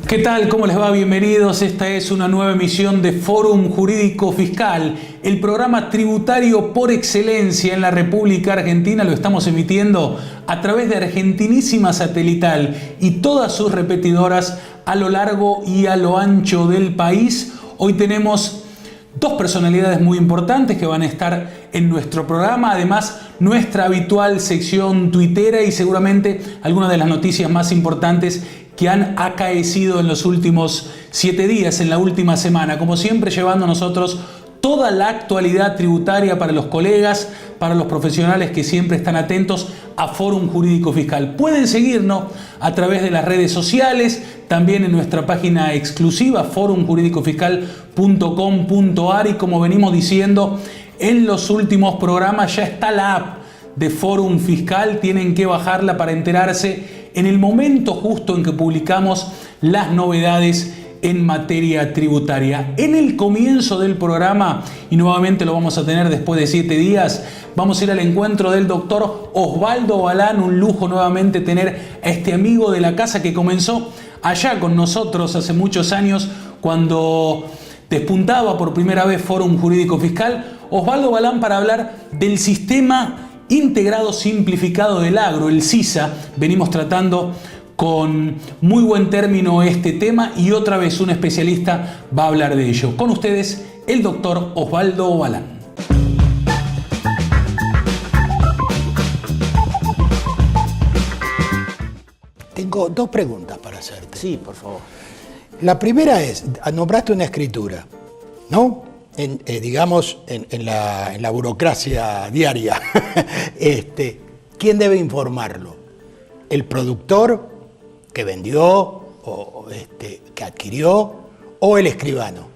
¿Qué tal? ¿Cómo les va? Bienvenidos. Esta es una nueva emisión de Fórum Jurídico Fiscal, el programa tributario por excelencia en la República Argentina. Lo estamos emitiendo a través de Argentinísima Satelital y todas sus repetidoras a lo largo y a lo ancho del país. Hoy tenemos dos personalidades muy importantes que van a estar en nuestro programa, además nuestra habitual sección tuitera y seguramente algunas de las noticias más importantes que han acaecido en los últimos 7 días, en la última semana. Como siempre, llevando a nosotros toda la actualidad tributaria para los colegas, para los profesionales que siempre están atentos a Fórum Jurídico Fiscal. Pueden seguirnos a través de las redes sociales, también en nuestra página exclusiva, forumjuridicofiscal.com.ar, y como venimos diciendo en los últimos programas, ya está la app de Fórum Fiscal, tienen que bajarla para enterarse en el momento justo en que publicamos las novedades en materia tributaria. En el comienzo del programa, y nuevamente lo vamos a tener después de 7 días, vamos a ir al encuentro del doctor Osvaldo Balán. Un lujo nuevamente tener a este amigo de la casa que comenzó allá con nosotros hace muchos años, cuando despuntaba por primera vez Fórum Jurídico Fiscal. Osvaldo Balán, para hablar del sistema integrado simplificado del agro, el SISA. Venimos tratando con muy buen término este tema y otra vez un especialista va a hablar de ello. Con ustedes, el doctor Osvaldo Balán. Tengo 2 preguntas para hacerte. Sí, por favor. La primera es, nombraste una escritura, ¿no? Digamos, en la burocracia diaria. ¿Quién debe informarlo? ¿El productor que vendió o que adquirió o el escribano?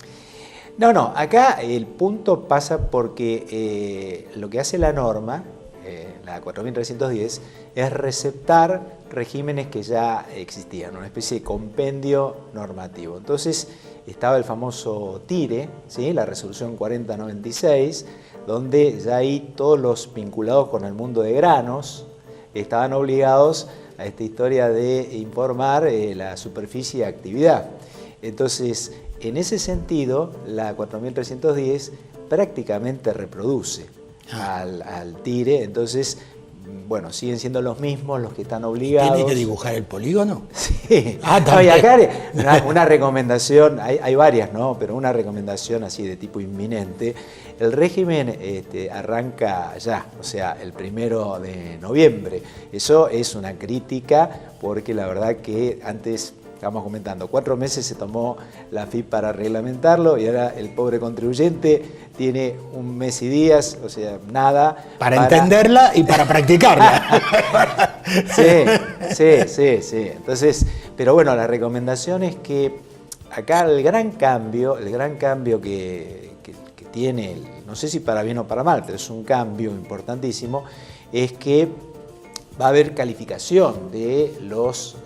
No, acá el punto pasa porque lo que hace la norma, la 4310, es receptar regímenes que ya existían, una especie de compendio normativo. Entonces estaba el famoso TIRE, ¿sí? La resolución 4096, donde ya ahí todos los vinculados con el mundo de granos estaban obligados a esta historia de informar la superficie de actividad. Entonces, en ese sentido, la 4310 prácticamente reproduce al TIRE. Entonces, bueno, siguen siendo los mismos los que están obligados. ¿Tiene que dibujar el polígono? Sí. También. Y acá una recomendación, hay varias, ¿no? Pero una recomendación así de tipo inminente. El régimen arranca ya, o sea, el 1 de noviembre. Eso es una crítica porque la verdad que antes, estamos comentando, 4 meses se tomó la AFIP para reglamentarlo y ahora el pobre contribuyente tiene 1 mes y días, o sea, nada. Para entenderla y para practicarla. Sí. Entonces, pero bueno, la recomendación es que acá el gran cambio que tiene, no sé si para bien o para mal, pero es un cambio importantísimo, es que va a haber calificación de los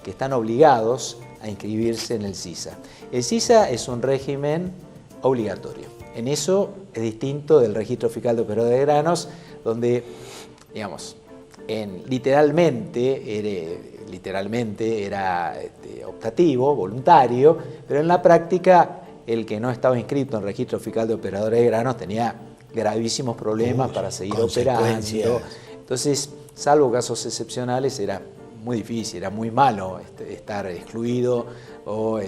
que están obligados a inscribirse en el SISA. El SISA es un régimen obligatorio. En eso es distinto del registro fiscal de operadores de granos, donde, digamos, literalmente era optativo, voluntario, pero en la práctica el que no estaba inscrito en el registro fiscal de operadores de granos tenía gravísimos problemas para seguir operando. Entonces, salvo casos excepcionales, era muy difícil, era muy malo estar excluido o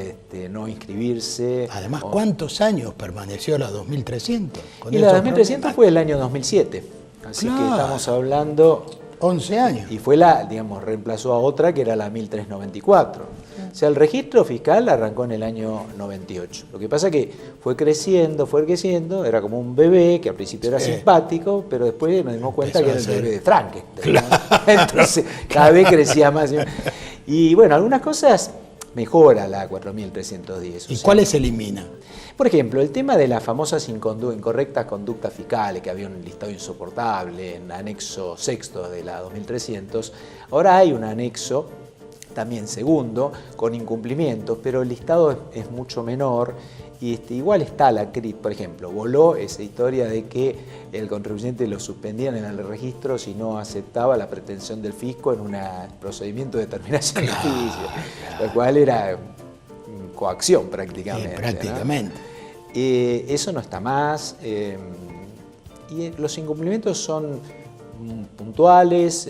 no inscribirse. Además, ¿cuántos años permaneció la 2300? Y la 2300 fue el año 2007, así que estamos hablando 11 años. Y fue reemplazó a otra que era la 1394. O sea, el registro fiscal arrancó en el año 98. Lo que pasa es que fue creciendo, era como un bebé que al principio era simpático, pero después nos dimos cuenta que era el bebé de Frankenstein. Claro. Entonces, cada vez crecía más. Y bueno, algunas cosas mejora la 4310. ¿Y cuáles se elimina? Por ejemplo, el tema de las famosas incorrectas conductas fiscales, que había un listado insoportable en anexo sexto de la 2300, ahora hay un anexo, también segundo, con incumplimientos, pero el listado es mucho menor. Y igual está la CRIT, por ejemplo, voló esa historia de que el contribuyente lo suspendían en el registro si no aceptaba la pretensión del fisco en un procedimiento de determinación de justicia, lo cual era coacción prácticamente. Prácticamente. ¿No? Eso no está más. Y los incumplimientos son puntuales,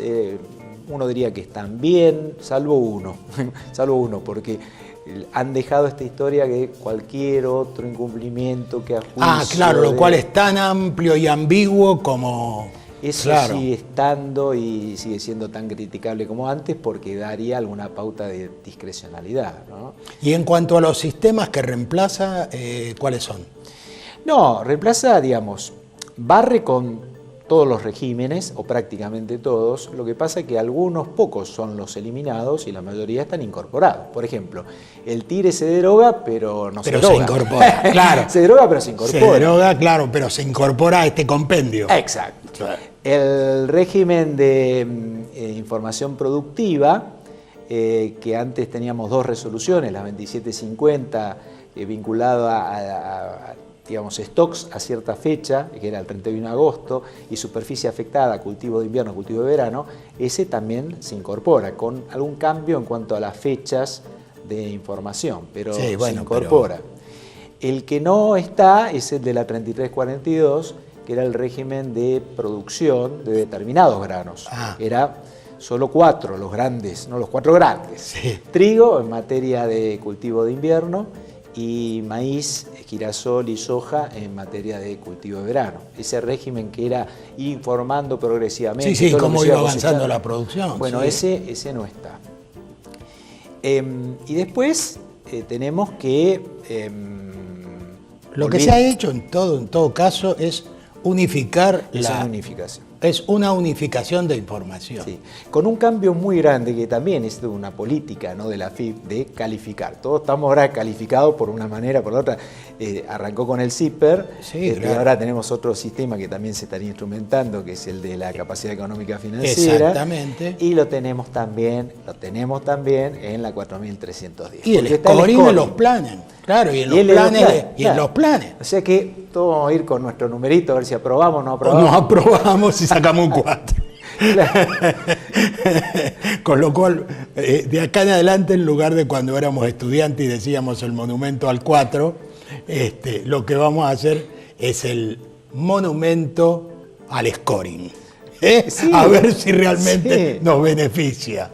uno diría que están bien, salvo uno, porque han dejado esta historia que cualquier otro incumplimiento que a juicio... claro, lo cual es tan amplio y ambiguo como... Eso claro. sigue estando y sigue siendo tan criticable como antes porque daría alguna pauta de discrecionalidad, ¿no? Y en cuanto a los sistemas que reemplaza, ¿cuáles son? No, reemplaza, digamos, barre con todos los regímenes, o prácticamente todos. Lo que pasa es que algunos pocos son los eliminados y la mayoría están incorporados. Por ejemplo, el TIRE se deroga, pero no se droga. Se incorpora, claro. Se deroga, pero se incorpora. Se deroga, claro, pero se incorpora a este compendio. Exacto. Claro. El régimen de información productiva, que antes teníamos dos resoluciones, la 2750, vinculada a digamos, stocks a cierta fecha, que era el 31 de agosto, y superficie afectada, cultivo de invierno, cultivo de verano, ese también se incorpora, con algún cambio en cuanto a las fechas de información, pero sí, se incorpora. El que no está es el de la 3342, que era el régimen de producción de determinados granos. Era solo 4 los grandes, no los 4 grandes. Sí. Trigo en materia de cultivo de invierno, y maíz, girasol y soja en materia de cultivo de verano. Ese régimen que era informando progresivamente. Sí, cómo iba avanzando la producción. Bueno, sí. ese no está. Y después tenemos que... lo que se ha hecho en todo caso es unificar la unificación. Es una unificación de información. Sí, con un cambio muy grande que también es de una política, ¿no?, de la AFIP de calificar. Todos estamos ahora calificados por una manera, por otra. Arrancó con el CIPER, sí, claro. Y ahora tenemos otro sistema que también se estaría instrumentando, que es el de la capacidad económica financiera. Exactamente. Y lo tenemos también en la 4310. Y el scoring en los planes. Claro, y en los planes. O sea que todos vamos a ir con nuestro numerito a ver si aprobamos o no aprobamos. No aprobamos y sacamos un 4. Claro. Con lo cual, de acá en adelante, en lugar de cuando éramos estudiantes y decíamos el monumento al 4, lo que vamos a hacer es el monumento al scoring. Sí, a ver si realmente nos beneficia.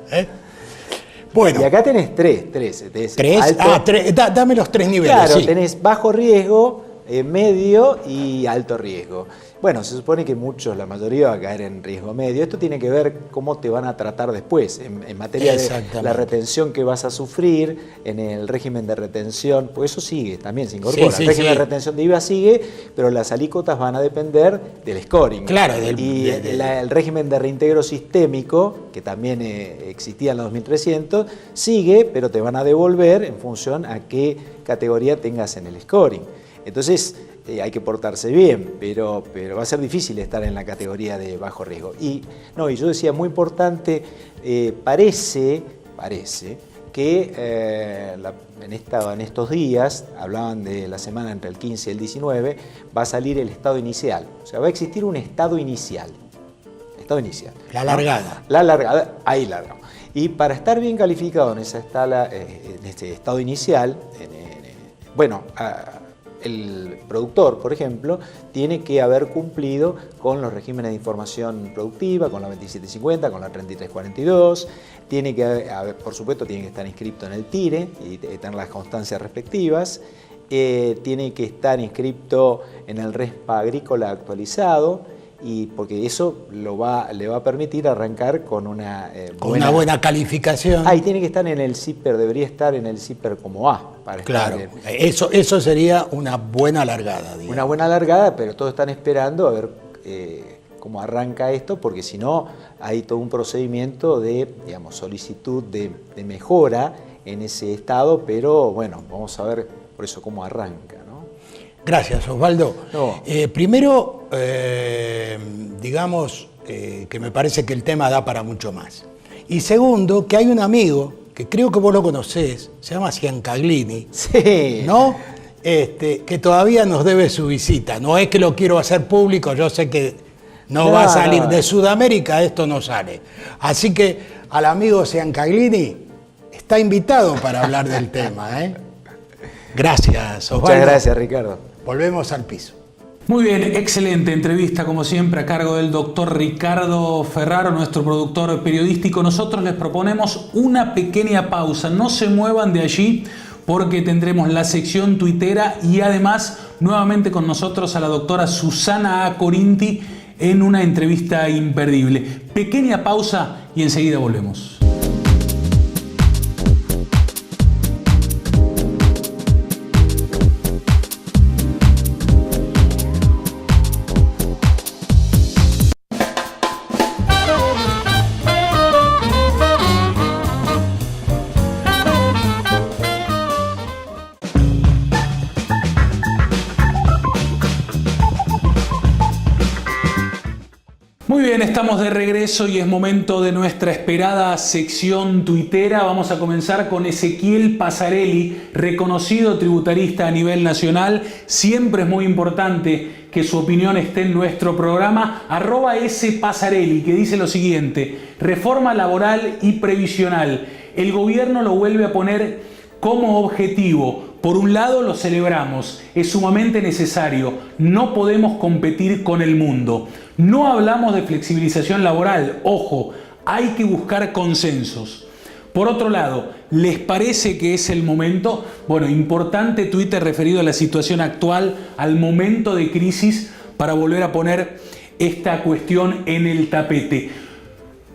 Bueno. Y acá tenés tres. Dame los 3 niveles. Claro, sí. Tenés bajo riesgo, medio y alto riesgo. Bueno, se supone que la mayoría va a caer en riesgo medio. Esto tiene que ver cómo te van a tratar después, en materia de la retención que vas a sufrir, en el régimen de retención, pues eso sigue, también se incorpora. El régimen de retención de IVA sigue, pero las alícuotas van a depender del scoring. Claro. El régimen de reintegro sistémico, que también existía en la 2300, sigue, pero te van a devolver en función a qué categoría tengas en el scoring. Entonces, hay que portarse bien, pero va a ser difícil estar en la categoría de bajo riesgo. Y yo decía, muy importante, parece que en estos días, hablaban de la semana entre el 15 y el 19, va a salir el estado inicial. O sea, va a existir un estado inicial. La largada. La largada, ahí largamos. Y para estar bien calificado en este estado inicial, el productor, por ejemplo, tiene que haber cumplido con los regímenes de información productiva, con la 2750, con la 3342, por supuesto, tiene que estar inscrito en el TIRE y tener las constancias respectivas, tiene que estar inscrito en el RESPA agrícola actualizado, y porque eso le va a permitir arrancar con una buena calificación. Y tiene que estar en el CIPER, debería estar en el CIPER como A. Claro, eso sería una buena largada. Digamos. Una buena largada, pero todos están esperando a ver cómo arranca esto, porque si no hay todo un procedimiento de, digamos, solicitud de mejora en ese estado, pero bueno, vamos a ver por eso cómo arranca, ¿no? Gracias, Osvaldo. No. Primero, digamos que me parece que el tema da para mucho más. Y segundo, que hay un amigo, que creo que vos lo conocés, se llama Ciancaglini, Sí. ¿no? Que todavía nos debe su visita. No es que lo quiero hacer público, yo sé que no va a salir. De Sudamérica esto no sale. Así que al amigo Ciancaglini está invitado para hablar del tema, ¿eh? Gracias, Osvaldo. Muchas gracias, Ricardo. Volvemos al piso. Muy bien, excelente entrevista como siempre a cargo del doctor Ricardo Ferraro, nuestro productor periodístico. Nosotros les proponemos una pequeña pausa, no se muevan de allí porque tendremos la sección tuitera y además nuevamente con nosotros a la doctora Susana A. Corinti en una entrevista imperdible. Pequeña pausa y enseguida volvemos. Muy bien, estamos de regreso y es momento de nuestra esperada sección tuitera. Vamos a comenzar con Ezequiel Pasarelli, reconocido tributarista a nivel nacional. Siempre es muy importante que su opinión esté en nuestro programa. @spasarelli, que dice lo siguiente: reforma laboral y previsional. El gobierno lo vuelve a poner como objetivo. Por un lado lo celebramos, es sumamente necesario, no podemos competir con el mundo. No hablamos de flexibilización laboral, ojo, hay que buscar consensos. Por otro lado, ¿les parece que es el momento? Bueno, importante Twitter referido a la situación actual, al momento de crisis, para volver a poner esta cuestión en el tapete.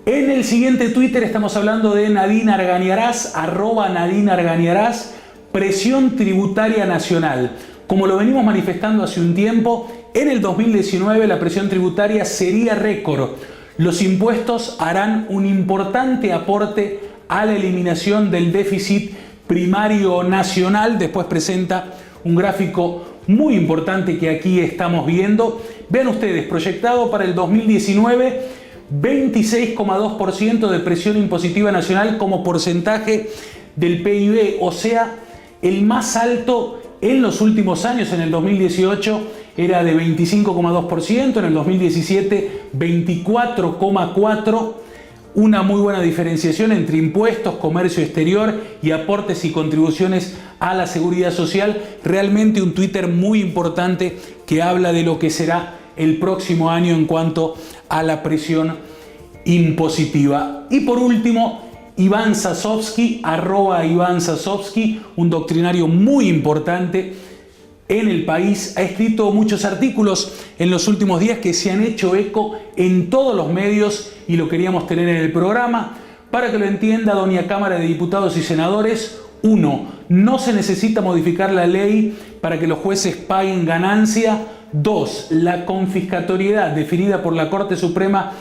En el siguiente Twitter estamos hablando de Nadine Argañarás, @Nadine Argañarás, presión tributaria nacional. Como lo venimos manifestando hace un tiempo, en el 2019 la presión tributaria sería récord. Los impuestos harán un importante aporte a la eliminación del déficit primario nacional. Después presenta un gráfico muy importante que aquí estamos viendo. Vean ustedes, proyectado para el 2019, 26,2% de presión impositiva nacional como porcentaje del PIB, o sea, el más alto en los últimos años. En el 2018 era de 25,2%, en el 2017 24,4%, una muy buena diferenciación entre impuestos, comercio exterior y aportes y contribuciones a la seguridad social. Realmente un Twitter muy importante que habla de lo que será el próximo año en cuanto a la presión impositiva. Y por último, Iván Sasovsky, @Iván Sasovsky, un doctrinario muy importante en el país. Ha escrito muchos artículos en los últimos días que se han hecho eco en todos los medios y lo queríamos tener en el programa. Para que lo entienda, doña Cámara de Diputados y Senadores: 1. No se necesita modificar la ley para que los jueces paguen ganancia. 2. La confiscatoriedad definida por la Corte Suprema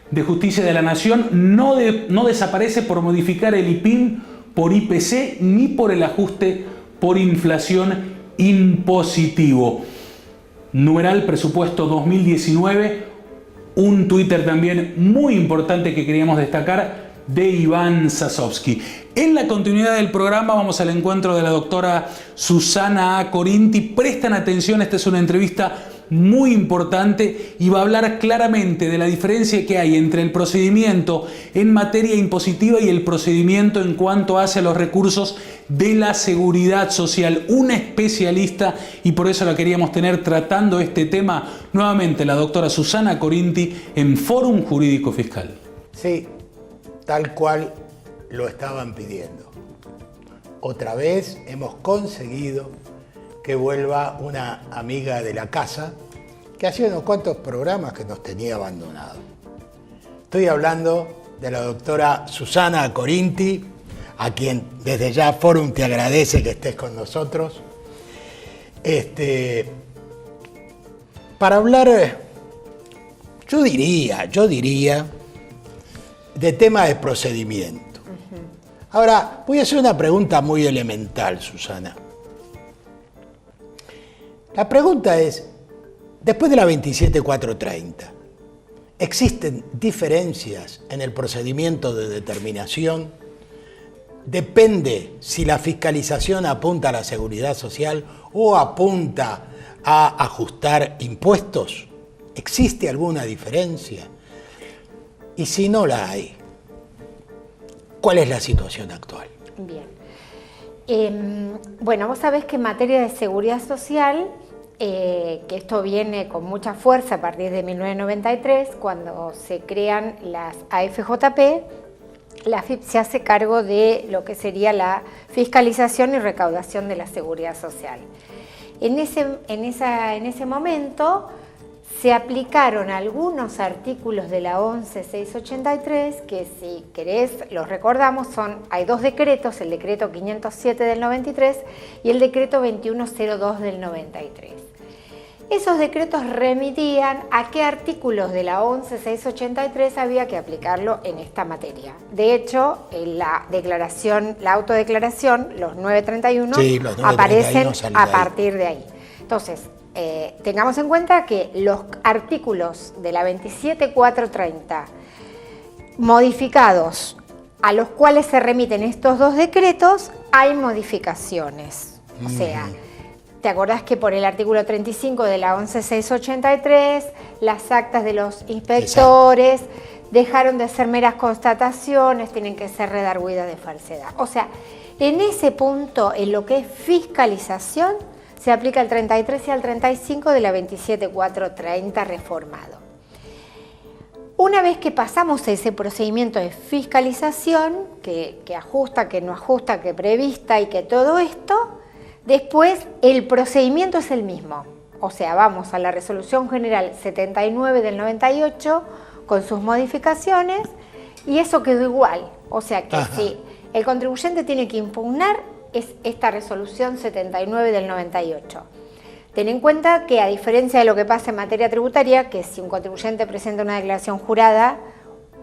de Justicia de la Nación no desaparece por modificar el IPIM por IPC ni por el ajuste por inflación impositivo. Numeral presupuesto 2019, un Twitter también muy importante que queríamos destacar de Iván Sasovsky. En la continuidad del programa vamos al encuentro de la doctora Susana A. Corinti. Prestan atención, esta es una entrevista muy importante y va a hablar claramente de la diferencia que hay entre el procedimiento en materia impositiva y el procedimiento en cuanto hace a los recursos de la seguridad social. Una especialista, y por eso la queríamos tener tratando este tema nuevamente, la doctora Susana Corinti en Fórum Jurídico Fiscal. Sí, tal cual lo estaban pidiendo. Otra vez hemos conseguido que vuelva una amiga de la casa que hacía unos cuantos programas que nos tenía abandonados. Estoy hablando de la doctora Susana Corinti, a quien desde ya Fórum te agradece que estés con nosotros. Para hablar Yo diría, de tema de procedimiento. Ahora, voy a hacer una pregunta muy elemental, Susana. La pregunta es, después de la 27430, ¿existen diferencias en el procedimiento de determinación? ¿Depende si la fiscalización apunta a la seguridad social o apunta a ajustar impuestos? ¿Existe alguna diferencia? Y si no la hay, ¿cuál es la situación actual? Bien. Bueno, vos sabés que en materia de seguridad social, que esto viene con mucha fuerza a partir de 1993, cuando se crean las AFJP, la AFIP se hace cargo de lo que sería la fiscalización y recaudación de la seguridad social. En ese momento se aplicaron algunos artículos de la 11683, que si querés los recordamos, hay dos decretos, el decreto 507 del 93 y el decreto 2102 del 93. Esos decretos remitían a qué artículos de la 11683 había que aplicarlo en esta materia. De hecho, en la autodeclaración, los 931, sí, los 931 aparecen a partir de ahí. Entonces, tengamos en cuenta que los artículos de la 27430 modificados, a los cuales se remiten estos dos decretos, hay modificaciones. O sea, ¿te acordás que por el artículo 35 de la 11683 las actas de los inspectores dejaron de ser meras constataciones, tienen que ser redarguidas de falsedad? O sea, en ese punto, en lo que es fiscalización, se aplica el 33 y el 35 de la 27430 reformado. Una vez que pasamos ese procedimiento de fiscalización, que ajusta, que no ajusta, que prevista y que todo esto, después el procedimiento es el mismo. O sea, vamos a la Resolución General 79 del 98 con sus modificaciones y eso quedó igual. O sea que si el contribuyente tiene que impugnar, es esta resolución 79 del 98. Ten en cuenta que, a diferencia de lo que pasa en materia tributaria, que si un contribuyente presenta una declaración jurada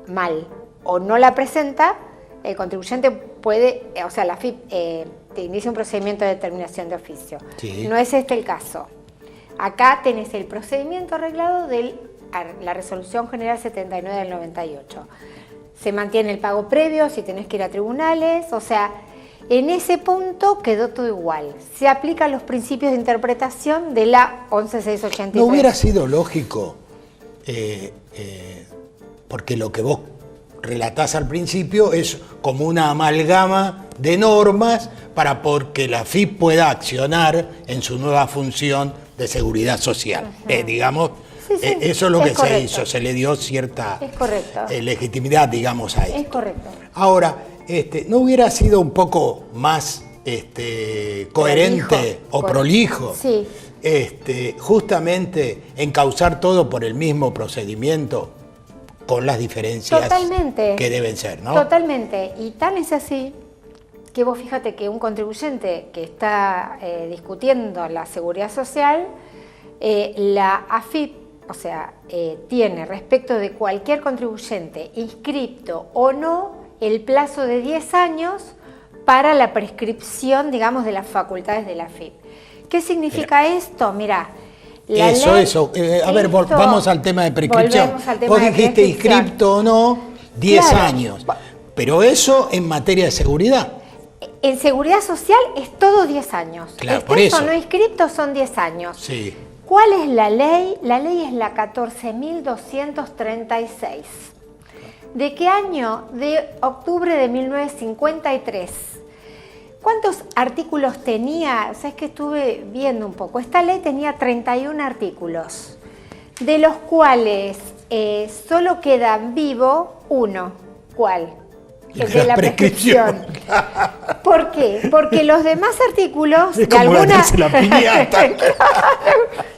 mal o no la presenta, el contribuyente puede, o sea, la AFIP te inicia un procedimiento de determinación de oficio. Sí. No es este el caso. Acá tenés el procedimiento arreglado de la Resolución General 79 del 98. Se mantiene el pago previo si tenés que ir a tribunales, o sea, en ese punto quedó todo igual. Se aplican los principios de interpretación de la 11683. ¿No hubiera sido lógico, porque lo que vos relatás al principio es como una amalgama de normas para porque la AFIP pueda accionar en su nueva función de seguridad social? Digamos, sí, eso es lo que se hizo, se le dio cierta legitimidad, digamos, a esto. Es correcto. Ahora, ¿no hubiera sido un poco más coherente o prolijo? Sí. Justamente encauzar todo por el mismo procedimiento con las diferencias que deben ser, ¿no? Totalmente. Y tan es así que vos fíjate que un contribuyente que está discutiendo la seguridad social, la AFIP, o sea, tiene respecto de cualquier contribuyente, inscripto o no, el plazo de 10 años para la prescripción, digamos, de las facultades de la AFIP. ¿Qué significa esto? Mirá, vamos al tema de prescripción. Vos dijiste inscripto o no, 10 años. Pero eso en materia de seguridad. En seguridad social es todo 10 años. Claro, por eso. No inscriptos son 10 años. Sí. ¿Cuál es la ley? La ley es la 14.236. ¿De qué año? De octubre de 1953. ¿Cuántos artículos tenía? O sea, es que estuve viendo un poco. Esta ley tenía 31 artículos, de los cuales solo quedan vivo uno. ¿Cuál? El de la prescripción. ¿Por qué? Porque los demás artículos es de alguna la piñata.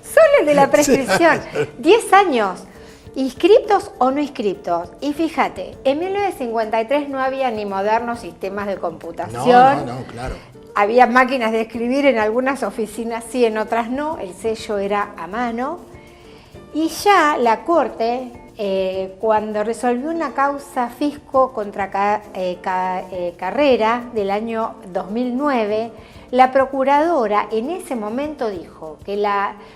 Solo el de la prescripción. 10 años. ¿Inscriptos o no inscriptos? Y fíjate, en 1953 no había ni modernos sistemas de computación. No, claro. Había máquinas de escribir en algunas oficinas sí, en otras no. El sello era a mano. Y ya la Corte, cuando resolvió una causa fisco contra Carrera del año 2009, la procuradora en ese momento dijo que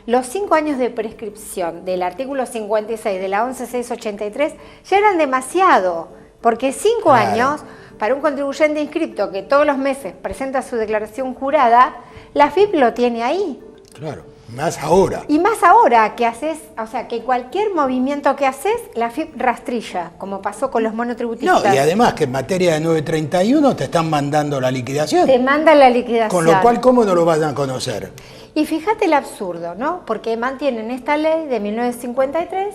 los 5 años de prescripción del artículo 56 de la 11683 ya eran demasiado, porque 5 años para un contribuyente inscripto que todos los meses presenta su declaración jurada, la AFIP lo tiene ahí. Claro, más ahora. Y más ahora que haces, o sea, que cualquier movimiento que haces, la AFIP rastrilla, como pasó con los monotributistas. No, y además que en materia de 931 te están mandando la liquidación. Te mandan la liquidación. Con lo cual, ¿cómo no lo van a conocer? Y fíjate el absurdo, ¿no? Porque mantienen esta ley de 1953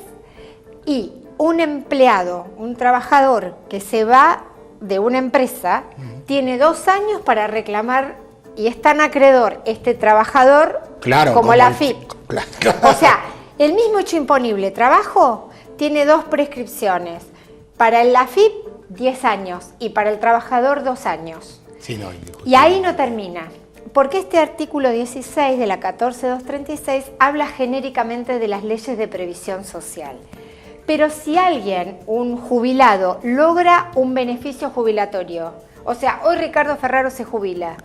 y un empleado, un trabajador que se va de una empresa, tiene 2 años para reclamar y es tan acreedor este trabajador como la AFIP. Claro. O sea, el mismo hecho imponible, trabajo, tiene 2 prescripciones. Para el AFIP, 10 años y para el trabajador 2 años. Sí, no, y ahí no termina. Porque este artículo 16 de la 14236 habla genéricamente de las leyes de previsión social. Pero si alguien, un jubilado, logra un beneficio jubilatorio, o sea, hoy Ricardo Ferraro se jubila.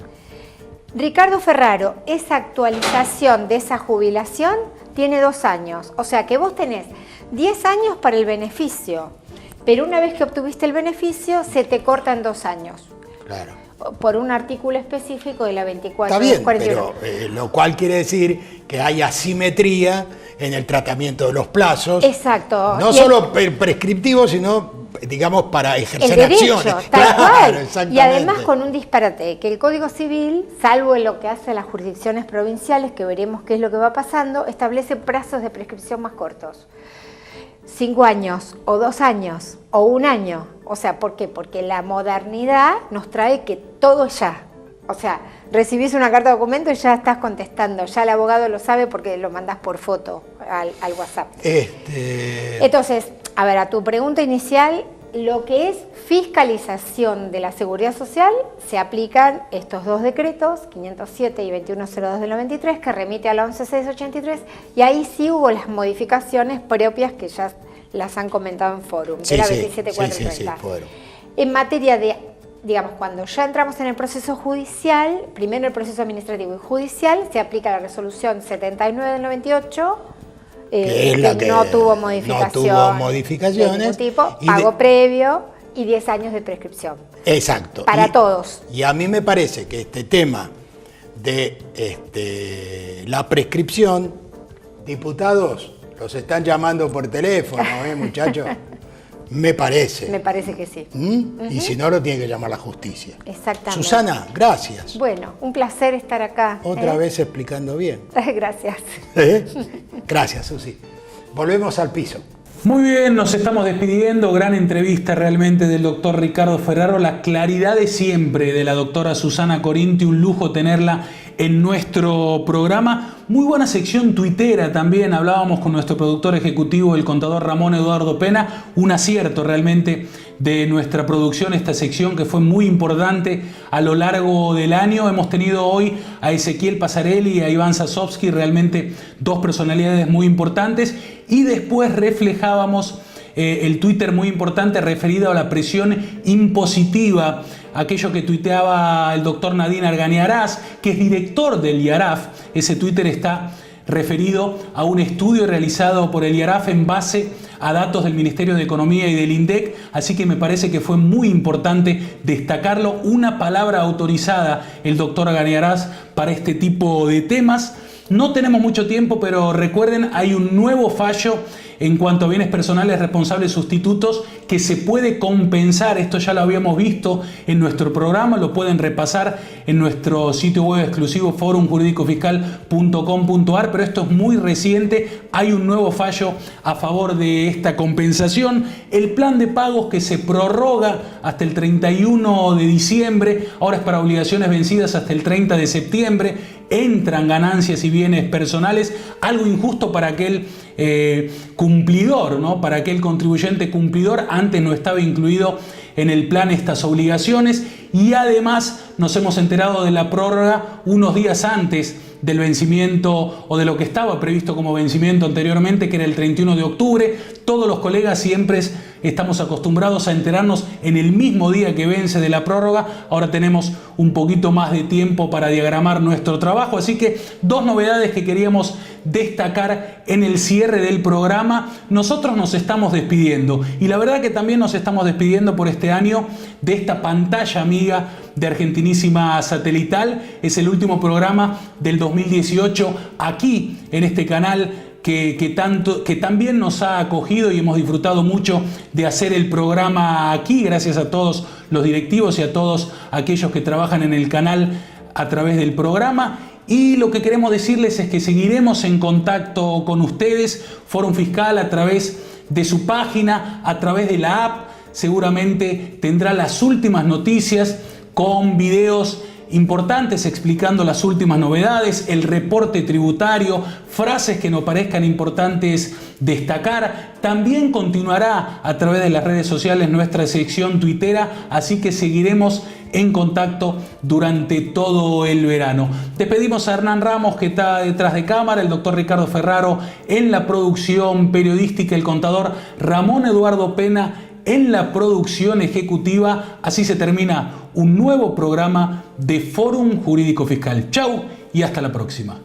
Ricardo Ferraro, esa actualización de esa jubilación tiene 2 años. O sea que vos tenés 10 años para el beneficio, pero una vez que obtuviste el beneficio, se te corta en 2 años. Claro. Por un artículo específico de la 24. Está bien, pero lo cual quiere decir que hay asimetría en el tratamiento de los plazos. Exacto. No solo prescriptivos, sino, digamos, para ejercer el derecho, acciones. Tal cual. Exactamente. Y además con un disparate, que el Código Civil, salvo en lo que hace a las jurisdicciones provinciales, que veremos qué es lo que va pasando, establece plazos de prescripción más cortos. 5 años, o 2 años, o 1 año. O sea, ¿por qué? Porque la modernidad nos trae que todo es ya. O sea, recibís una carta de documento y ya estás contestando. Ya el abogado lo sabe porque lo mandás por foto al WhatsApp. Entonces, a ver, a tu pregunta inicial, lo que es fiscalización de la seguridad social, se aplican estos 2 decretos, 507 y 2102 del 93, que remite a la 11683, y ahí sí hubo las modificaciones propias que ya las han comentado en Fórum, de la 27430. En materia de, digamos, cuando ya entramos en el proceso judicial, primero el proceso administrativo y judicial, se aplica la resolución 79 del 98, que no tuvo modificaciones de ningún tipo, pago previo y 10 años de prescripción. Exacto. Para todos. Y a mí me parece que este tema de la prescripción, diputados, los están llamando por teléfono, muchachos. Me parece. Me parece que sí. Y si no, lo tiene que llamar la justicia. Exactamente. Susana, gracias. Bueno, un placer estar acá. Otra vez explicando bien. Gracias. Gracias, Susi. Volvemos al piso. Muy bien, nos estamos despidiendo. Gran entrevista realmente del doctor Ricardo Ferraro. La claridad de siempre de la doctora Susana Corinti. Un lujo tenerla en nuestro programa. Muy buena sección tuitera también. Hablábamos con nuestro productor ejecutivo, el contador Ramón Eduardo Pena. Un acierto realmente de nuestra producción, esta sección que fue muy importante a lo largo del año. Hemos tenido hoy a Ezequiel Pasarelli y a Iván Sasovsky, realmente 2 personalidades muy importantes. Y después reflejábamos el Twitter muy importante referido a la presión impositiva, aquello que tuiteaba el doctor Nadine Arganiaraz, que es director del IARAF. Ese Twitter está referido a un estudio realizado por el IARAF en base a datos del Ministerio de Economía y del INDEC, así que me parece que fue muy importante destacarlo. Una palabra autorizada el doctor Arganiaraz para este tipo de temas. No tenemos mucho tiempo, pero recuerden, hay un nuevo fallo en cuanto a bienes personales responsables sustitutos que se puede compensar. Esto ya lo habíamos visto en nuestro programa, lo pueden repasar en nuestro sitio web exclusivo forumjuridicofiscal.com.ar, pero esto es muy reciente. Hay un nuevo fallo a favor de esta compensación. El plan de pagos que se prorroga hasta el 31 de diciembre, ahora es para obligaciones vencidas hasta el 30 de septiembre. Entran ganancias y bienes personales, algo injusto para aquel cumplidor, ¿no? Para aquel contribuyente cumplidor. Antes no estaba incluido en el plan estas obligaciones, y además nos hemos enterado de la prórroga unos días antes del vencimiento o de lo que estaba previsto como vencimiento anteriormente, que era el 31 de octubre. Todos los colegas siempre estamos acostumbrados a enterarnos en el mismo día que vence de la prórroga. Ahora tenemos un poquito más de tiempo para diagramar nuestro trabajo. Así que dos novedades que queríamos destacar en el cierre del programa. Nosotros nos estamos despidiendo y la verdad que también nos estamos despidiendo por este año de esta pantalla amiga de Argentinísima Satelital. Es el último programa del 2018 aquí en este canal que también nos ha acogido y hemos disfrutado mucho de hacer el programa aquí. Gracias a todos los directivos y a todos aquellos que trabajan en el canal a través del programa. Y lo que queremos decirles es que seguiremos en contacto con ustedes. Fórum Fiscal a través de su página, a través de la app, seguramente tendrá las últimas noticias con videos importantes explicando las últimas novedades, el reporte tributario, frases que nos parezcan importantes destacar. También continuará a través de las redes sociales nuestra sección tuitera, así que seguiremos en contacto durante todo el verano. Despedimos a Hernán Ramos, que está detrás de cámara, el doctor Ricardo Ferraro en la producción periodística, el contador Ramón Eduardo Pena en la producción ejecutiva. Así se termina un nuevo programa de Fórum Jurídico Fiscal. Chau y hasta la próxima.